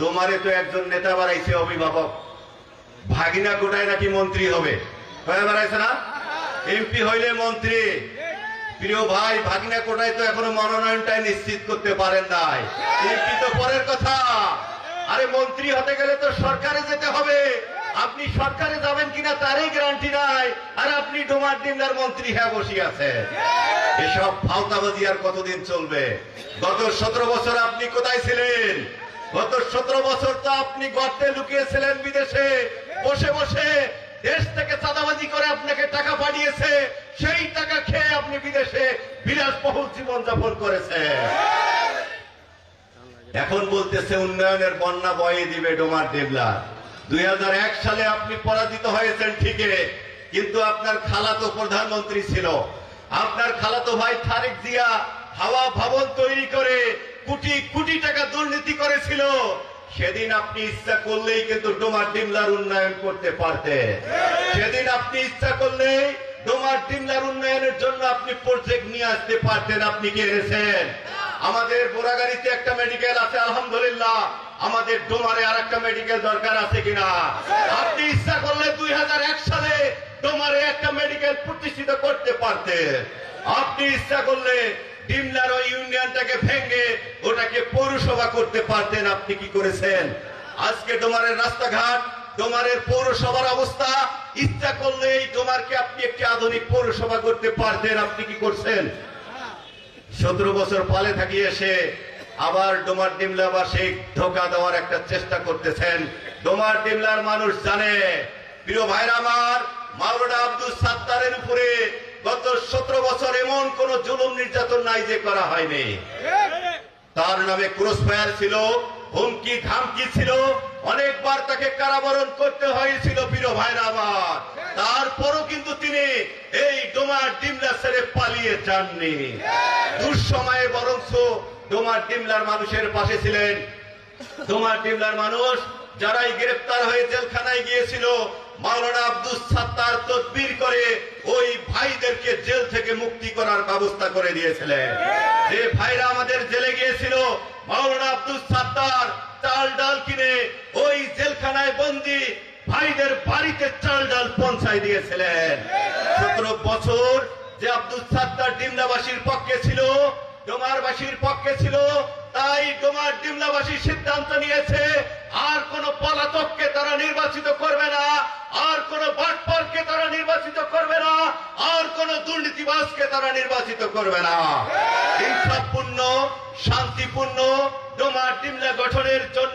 তোমারে তো একজন নেতা বাড়াইছে অভিভাবক, ভাগিনা কোটায় নাকি মন্ত্রী হবে, হয়ে বাড়াইছে না? এমপি হইলে মন্ত্রী। প্রিয় ভাই, ভাগিনা কোটায় তো এখনো মনোনয়নটাই নিশ্চিত করতে পারেন নাই। এমপি তো পরের কথা, আরে মন্ত্রী হতে গেলে তো সরকারে যেতে হবে। আপনি সরকারে যাবেন কিনা তারই গ্যারান্টি নাই, আর আপনি ডোমার ডিমলার মন্ত্রী হ্যাঁ বসে আছে। এসব ফালতাবাজি আর কতদিন চলবে? গত 17 বছর আপনি কোথায় ছিলেন? গত 17 বছর তো আপনি গর্তে লুকিয়েছিলেন বিদেশে বসে বসে। দেশ থেকে চাঁদাবাজি করে আপনাকে টাকা পাঠিয়েছে, সেই টাকা খেয়ে আপনি বিদেশে বিলাসবহুল জীবনযাপন করেছে। এখন বলতেছে উন্নয়নের বন্যা বয়ে দিবে ডোমার ডিমলা। 2001 সালে আপনি পরাজিত হয়েছেন ঠিকই, কিন্তু আপনার খালাতো প্রধানমন্ত্রী ছিল। আপনার খালাতো ভাই তারেক জিয়া হাওয়া ভবন তৈরি করে কোটি কোটি টাকা দুর্নীতি করেছিল। সেদিন আপনি ইচ্ছা করলেই কিন্তু ডোমার ডিমলার উন্নয়ন করতে পারতেন। সেদিন আপনি ইচ্ছা করলেই ডোমার ডিমলার উন্নয়নের জন্য আপনি প্রজেক্ট নিয়ে আসতে পারতেন। আপনি কি এনেছেন? আমাদের বোরাগাড়িতে একটা মেডিকেল আছে, আলহামদুলিল্লাহ। আমাদের ডোমারে আর একটা মেডিকেল দরকার আছে কিনা? আপনি ইচ্ছা করলে 2001 সালে ডোমারে একটা মেডিকেল প্রতিষ্ঠিত করতে পারতেন। আপনি ইচ্ছা করলে ডিমলার ওই ইউনিয়নটাকে ভেঙে ওটাকে পৌরসভা করতে পারতেন। আপনি কি করেছেন? আজকে ডোমারের রাস্তাঘাট, ডোমারের পৌরসভার অবস্থা, ইচ্ছা করলে এই ডোমারকে আপনি একটি আধুনিক পৌরসভা করতে পারতেন। আপনি কি করছেন? 17 বছর পালে থাকি এসে আবার ডোমার ডিমলাবাসী ধোঁকা দেওয়ার একটা চেষ্টা করতেছেন। ডোমার ডিমলার মানুষ জানে, প্রিয় ভাইরা আমার, মাওলানা আব্দুল সাত্তারের উপরে গত 17 বছর এমন কোন জুলুম নির্যাতন নাই যে করা হয়নি। তার নামে ক্রস ফায়ার ছিল, হুমকি ধামকি ছিল, অনেকবার তাকে কারাবরণ করতে হয়েছিল। প্রিয় ভাইরা আমার, তারপরও কিন্তু তিনি এই ডোমার ডিমলা ছেড়ে পালিয়ে যাননি। দুঃসময়ে বরঞ্চ ডোমার ডিমলার মানুষের পাশে ছিলেন। ডোমার ডিমলার মানুষ যারাই গ্রেফতার হয়ে জেলখানায় গিয়েছিল, মাওলানা আব্দুল সাত্তার তদবির করে ওই ভাইদেরকে জেল থেকে মুক্তি করার ব্যবস্থা করে দিয়েছিলেন। যে ভাইরা আমাদের জেলে গিয়েছিল, মাওলানা আব্দুল সাত্তার চাল ডাল কিনে ওই জেলখানায় বন্দী ভাইদের বাড়িতে চাল ডাল পৌঁছায় দিয়েছিলেন। 17 বছর যে আব্দুল সাত্তার ডিমলাবাসীর পক্ষে ছিল, ডোমারবাসীর পক্ষে ছিল, তাই ডোমার ডিমলাবাসী সিদ্ধান্ত নিয়েছে আর কোন পলাতককে তারা নির্বাচিত করবে না, আর কোন বাটপারকে তারা নির্বাচিত করবে না, আর কোন দুর্নীতিবাজকে তারা নির্বাচিত করবে না। ইনসাফপূর্ণ, শান্তিপূর্ণ ডোমার ডিমলা গঠনের জন্য